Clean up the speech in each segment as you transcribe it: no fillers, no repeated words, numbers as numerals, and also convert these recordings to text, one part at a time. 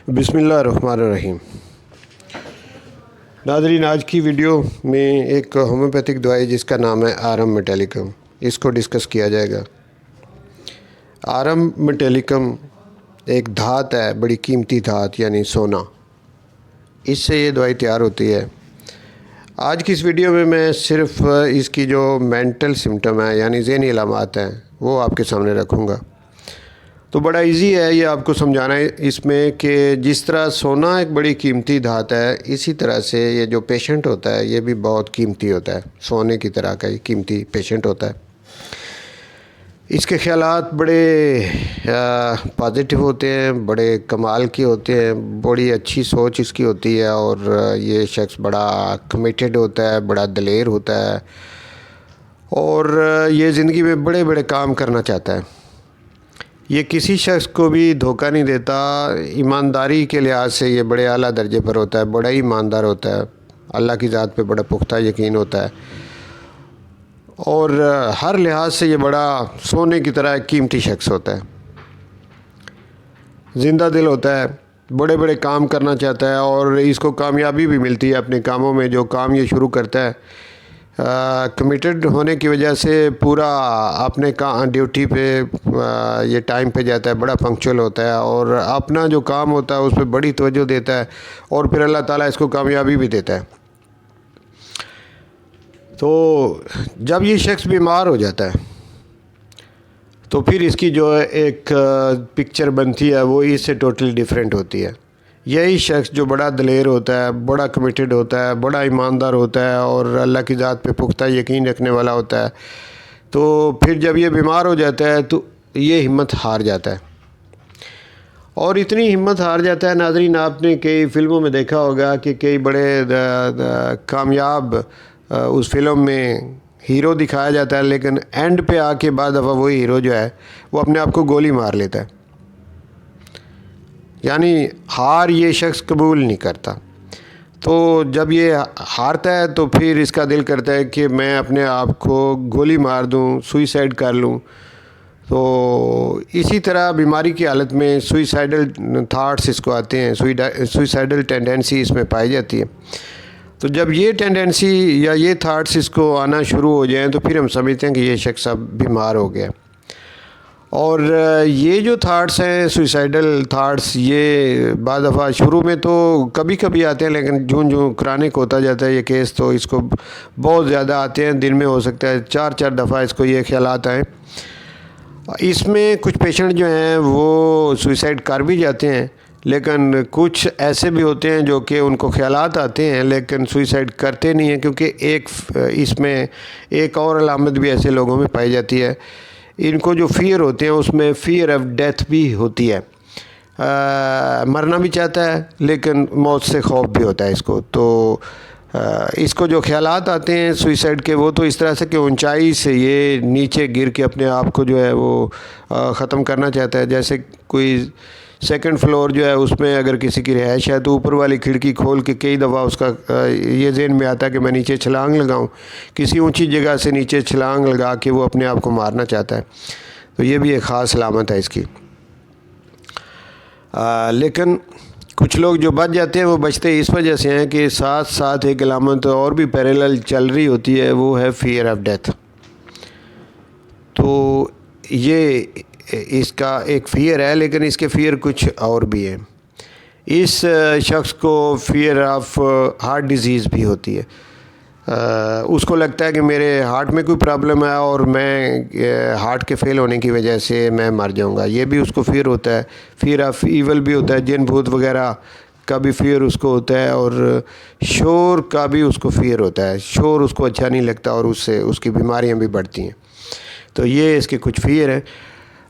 بسم اللہ الرحمن الرحیم۔ ناظرین، آج کی ویڈیو میں ایک ہومیوپیتھک دوائی جس کا نام ہے آرم میٹیلیکم، اس کو ڈسکس کیا جائے گا۔ آرم میٹیلیکم ایک دھات ہے، بڑی قیمتی دھات یعنی سونا، اس سے یہ دوائی تیار ہوتی ہے۔ آج کی اس ویڈیو میں میں صرف اس کی جو مینٹل سمٹم ہے یعنی ذہنی علامات ہیں وہ آپ کے سامنے رکھوں گا۔ تو بڑا ایزی ہے یہ آپ کو سمجھانا ہے اس میں کہ جس طرح سونا ایک بڑی قیمتی دھات ہے، اسی طرح سے یہ جو پیشنٹ ہوتا ہے یہ بھی بہت قیمتی ہوتا ہے، سونے کی طرح کا ہی قیمتی پیشنٹ ہوتا ہے۔ اس کے خیالات بڑے پازیٹیو ہوتے ہیں، بڑے کمال کے ہوتے ہیں، بڑی اچھی سوچ اس کی ہوتی ہے، اور یہ شخص بڑا کمیٹڈ ہوتا ہے، بڑا دلیر ہوتا ہے، اور یہ زندگی میں بڑے بڑے کام کرنا چاہتا ہے۔ یہ کسی شخص کو بھی دھوکہ نہیں دیتا، ایمانداری کے لحاظ سے یہ بڑے اعلیٰ درجے پر ہوتا ہے، بڑا ہی ایماندار ہوتا ہے، اللہ کی ذات پہ بڑا پختہ یقین ہوتا ہے، اور ہر لحاظ سے یہ بڑا سونے کی طرح ایک قیمتی شخص ہوتا ہے۔ زندہ دل ہوتا ہے، بڑے بڑے کام کرنا چاہتا ہے، اور اس کو کامیابی بھی ملتی ہے اپنے کاموں میں۔ جو کام یہ شروع کرتا ہے، کمیٹڈ ہونے کی وجہ سے پورا اپنے ڈیوٹی پہ یہ ٹائم پہ جاتا ہے، بڑا پنکچول ہوتا ہے، اور اپنا جو کام ہوتا ہے اس پہ بڑی توجہ دیتا ہے، اور پھر اللہ تعالیٰ اس کو کامیابی بھی دیتا ہے۔ تو جب یہ شخص بیمار ہو جاتا ہے تو پھر اس کی جو ایک پکچر بنتی ہے وہ اس سے ٹوٹلی ڈیفرنٹ ہوتی ہے۔ یہی شخص جو بڑا دلیر ہوتا ہے، بڑا کمیٹڈ ہوتا ہے، بڑا ایماندار ہوتا ہے، اور اللہ کی ذات پہ پختہ یقین رکھنے والا ہوتا ہے، تو پھر جب یہ بیمار ہو جاتا ہے تو یہ ہمت ہار جاتا ہے، اور اتنی ہمت ہار جاتا ہے۔ ناظرین، آپ نے کئی فلموں میں دیکھا ہوگا کہ کئی بڑے کامیاب اس فلم میں ہیرو دکھایا جاتا ہے، لیکن اینڈ پہ آ کے بعد دفعہ وہی ہیرو جو ہے وہ اپنے آپ کو گولی مار لیتا ہے، یعنی ہار یہ شخص قبول نہیں کرتا۔ تو جب یہ ہارتا ہے تو پھر اس کا دل کرتا ہے کہ میں اپنے آپ کو گولی مار دوں، سوئیسائڈ کر لوں۔ تو اسی طرح بیماری کی حالت میں سوئیسائڈل تھاٹس اس کو آتے ہیں، سوئیسائڈل ٹینڈنسی اس میں پائی جاتی ہے۔ تو جب یہ ٹینڈنسی یا یہ تھاٹس اس کو آنا شروع ہو جائیں تو پھر ہم سمجھتے ہیں کہ یہ شخص اب بیمار ہو گیا۔ اور یہ جو تھاٹس ہیں سوئیسائڈل تھاٹس، یہ بعض دفعہ شروع میں تو کبھی کبھی آتے ہیں، لیکن جوں کرانک ہوتا جاتا ہے یہ کیس تو اس کو بہت زیادہ آتے ہیں۔ دن میں ہو سکتا ہے 4 دفعہ اس کو یہ خیالات آئیں۔ اس میں کچھ پیشنٹ جو ہیں وہ سوئیسائڈ کر بھی جاتے ہیں، لیکن کچھ ایسے بھی ہوتے ہیں جو کہ ان کو خیالات آتے ہیں لیکن سوئیسائڈ کرتے نہیں ہیں، کیونکہ اس میں ایک اور علامت بھی ایسے لوگوں میں پائی جاتی ہے۔ ان کو جو فیئر ہوتے ہیں اس میں فیئر آف ڈیتھ بھی ہوتی ہے، مرنا بھی چاہتا ہے لیکن موت سے خوف بھی ہوتا ہے اس کو۔ تو اس کو جو خیالات آتے ہیں سوئیسائڈ کے، وہ تو اس طرح سے کہ اونچائی سے یہ نیچے گر کے اپنے آپ کو جو ہے وہ ختم کرنا چاہتا ہے۔ جیسے کوئی سیکنڈ فلور جو ہے اس میں اگر کسی کی رہائش ہے تو اوپر والی کھڑکی کھول کے کئی دفعہ اس کا یہ ذہن میں آتا ہے کہ میں نیچے چھلانگ لگاؤں، کسی اونچی جگہ سے نیچے چھلانگ لگا کے وہ اپنے آپ کو مارنا چاہتا ہے۔ تو یہ بھی ایک خاص علامت ہے اس کی۔ لیکن کچھ لوگ جو بچ جاتے ہیں وہ بچتے اس وجہ سے ہیں کہ ساتھ ساتھ ایک علامت اور بھی پیرالل چل رہی ہوتی ہے، وہ ہے فیئر آف ڈیتھ۔ تو یہ اس کا ایک فیئر ہے، لیکن اس کے فیئر کچھ اور بھی ہیں۔ اس شخص کو فیئر آف ہارٹ ڈیزیز بھی ہوتی ہے۔ اس کو لگتا ہے کہ میرے ہارٹ میں کوئی پرابلم ہے اور میں ہارٹ کے فیل ہونے کی وجہ سے میں مر جاؤں گا، یہ بھی اس کو فیئر ہوتا ہے۔ فیئر آف ایول بھی ہوتا ہے، جن بھوت وغیرہ کا بھی فیئر اس کو ہوتا ہے، اور شور کا بھی اس کو فیئر ہوتا ہے، شور اس کو اچھا نہیں لگتا اور اس سے اس کی بیماریاں بھی بڑھتی ہیں۔ تو یہ اس کے کچھ فیئر ہیں۔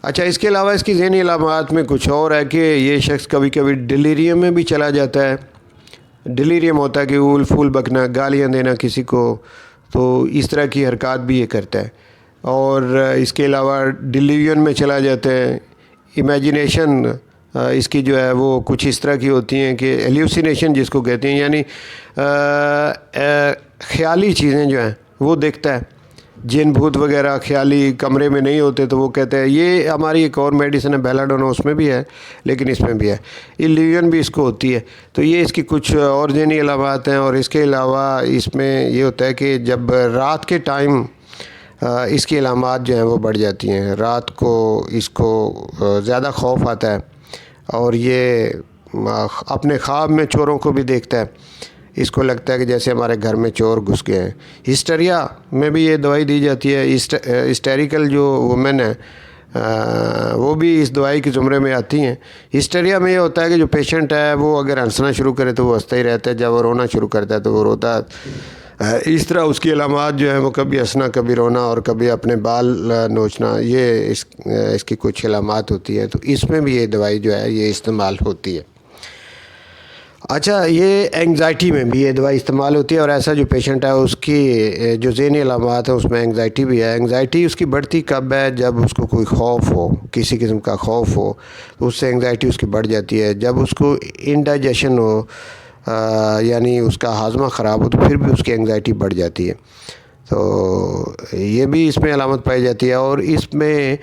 اچھا، اس کے علاوہ اس کی ذہنی علامات میں کچھ اور ہے کہ یہ شخص کبھی کبھی ڈیلیریم میں بھی چلا جاتا ہے۔ ڈیلیریم ہوتا ہے کہ اول پھول بکنا، گالیاں دینا کسی کو، تو اس طرح کی حرکات بھی یہ کرتا ہے۔ اور اس کے علاوہ ڈیلیوژن میں چلا جاتا ہے۔ امیجنیشن اس کی جو ہے وہ کچھ اس طرح کی ہوتی ہیں کہ ایلیوسینیشن جس کو کہتے ہیں، یعنی خیالی چیزیں جو ہیں وہ دیکھتا ہے۔ جن بھوت وغیرہ خیالی کمرے میں نہیں ہوتے تو وہ کہتے ہیں یہ ہماری ایک اور میڈیسن ہے بیلاڈونا، اس میں بھی ہے لیکن اس میں بھی ہے، ایلیوژن بھی اس کو ہوتی ہے۔ تو یہ اس کی کچھ اور ذہنی علامات ہیں، اور اس کے علاوہ اس میں یہ ہوتا ہے کہ جب رات کے ٹائم اس کی علامات جو ہیں وہ بڑھ جاتی ہیں، رات کو اس کو زیادہ خوف آتا ہے اور یہ اپنے خواب میں چوروں کو بھی دیکھتا ہے، اس کو لگتا ہے کہ جیسے ہمارے گھر میں چور گھس گئے ہیں۔ ہسٹریا میں بھی یہ دوائی دی جاتی ہے، ہسٹیریکل جو وومن ہیں وہ بھی اس دوائی کے زمرے میں آتی ہیں۔ ہسٹریا میں یہ ہوتا ہے کہ جو پیشنٹ ہے وہ اگر ہنسنا شروع کرے تو وہ ہنستا ہی رہتا ہے، جب وہ رونا شروع کرتا ہے تو وہ روتا ہے۔ اس طرح اس کی علامات جو ہیں وہ کبھی ہنسنا، کبھی رونا اور کبھی اپنے بال نوچنا، یہ اس کی کچھ علامات ہوتی ہیں۔ تو اس میں بھی یہ دوائی جو ہے یہ استعمال ہوتی ہے۔ اچھا، یہ انگزائٹی میں بھی یہ دوائی استعمال ہوتی ہے، اور ایسا جو پیشنٹ ہے اس کی جو ذہنی علامات ہیں اس میں انگزائٹی بھی ہے۔ انگزائٹی اس کی بڑھتی کب ہے؟ جب اس کو کوئی خوف ہو، کسی قسم کا خوف ہو تو اس سے انگزائٹی اس کی بڑھ جاتی ہے۔ جب اس کو انڈائجیشن ہو، یعنی اس کا ہاضمہ خراب ہو، تو پھر بھی اس کی انگزائٹی بڑھ جاتی ہے۔ تو یہ بھی اس میں علامت پائی جاتی ہے۔ اور اس میں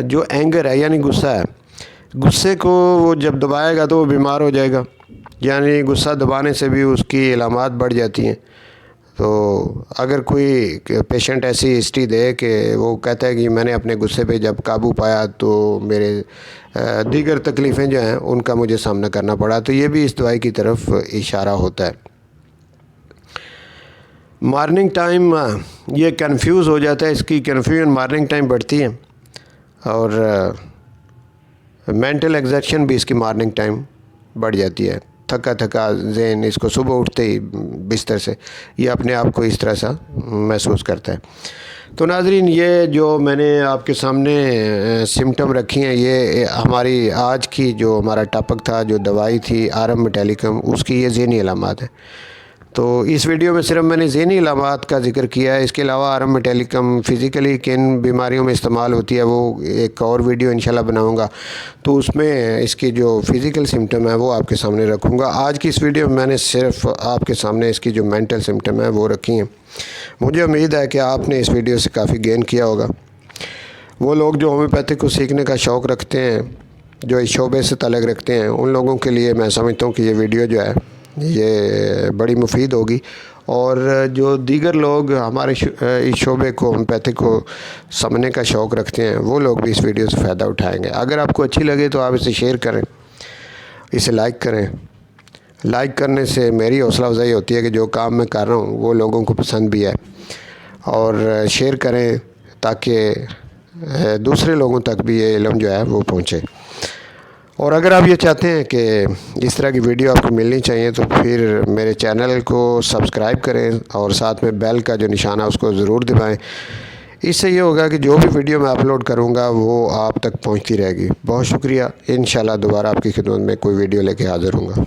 جو اینگر ہے یعنی غصہ ہے، غصے کو وہ جب دبائے گا تو وہ بیمار ہو جائے گا، یعنی غصہ دبانے سے بھی اس کی علامات بڑھ جاتی ہیں۔ تو اگر کوئی پیشنٹ ایسی ہسٹری دے کہ وہ کہتا ہے کہ میں نے اپنے غصے پہ جب قابو پایا تو میرے دیگر تکلیفیں جو ہیں ان کا مجھے سامنا کرنا پڑا، تو یہ بھی اس دوائی کی طرف اشارہ ہوتا ہے۔ مارننگ ٹائم یہ کنفیوز ہو جاتا ہے، اس کی کنفیوژن مارننگ ٹائم بڑھتی ہے، اور مینٹل ایگزرشن بھی اس کی مارننگ ٹائم بڑھ جاتی ہے۔ تھکا تھکا ذہن اس کو صبح اٹھتے ہی بستر سے یہ اپنے آپ کو اس طرح سا محسوس کرتا ہے۔ تو ناظرین، یہ جو میں نے آپ کے سامنے سمٹم رکھی ہیں، یہ ہماری آج کی جو ہمارا ٹاپک تھا، جو دوائی تھی آرم میٹیلیکم، اس کی یہ ذہنی علامات ہیں۔ تو اس ویڈیو میں صرف میں نے ذہنی علامات کا ذکر کیا ہے، اس کے علاوہ آرم میٹیلیکم فزیکلی کن بیماریوں میں استعمال ہوتی ہے وہ ایک اور ویڈیو انشاءاللہ بناؤں گا، تو اس میں اس کی جو فزیکل سمٹم ہے وہ آپ کے سامنے رکھوں گا۔ آج کی اس ویڈیو میں میں نے صرف آپ کے سامنے اس کی جو مینٹل سمٹم ہے وہ رکھی ہیں۔ مجھے امید ہے کہ آپ نے اس ویڈیو سے کافی گین کیا ہوگا۔ وہ لوگ جو ہومیوپیتھی کو سیکھنے کا شوق رکھتے ہیں، جو اس شعبے سے تعلق رکھتے ہیں، ان لوگوں کے لیے میں سمجھتا ہوں کہ یہ ویڈیو جو ہے یہ بڑی مفید ہوگی، اور جو دیگر لوگ ہمارے اس شعبے کو ہومیوپیتھی کو سمجھنے کا شوق رکھتے ہیں وہ لوگ بھی اس ویڈیو سے فائدہ اٹھائیں گے۔ اگر آپ کو اچھی لگے تو آپ اسے شیئر کریں، اسے لائک کریں۔ لائک کرنے سے میری حوصلہ افزائی ہوتی ہے کہ جو کام میں کر رہا ہوں وہ لوگوں کو پسند بھی ہے، اور شیئر کریں تاکہ دوسرے لوگوں تک بھی یہ علم جو ہے وہ پہنچے۔ اور اگر آپ یہ چاہتے ہیں کہ اس طرح کی ویڈیو آپ کو ملنی چاہیے تو پھر میرے چینل کو سبسکرائب کریں، اور ساتھ میں بیل کا جو نشان ہے اس کو ضرور دبائیں۔ اس سے یہ ہوگا کہ جو بھی ویڈیو میں اپلوڈ کروں گا وہ آپ تک پہنچتی رہے گی۔ بہت شکریہ، انشاءاللہ دوبارہ آپ کی خدمت میں کوئی ویڈیو لے کے حاضر ہوں گا۔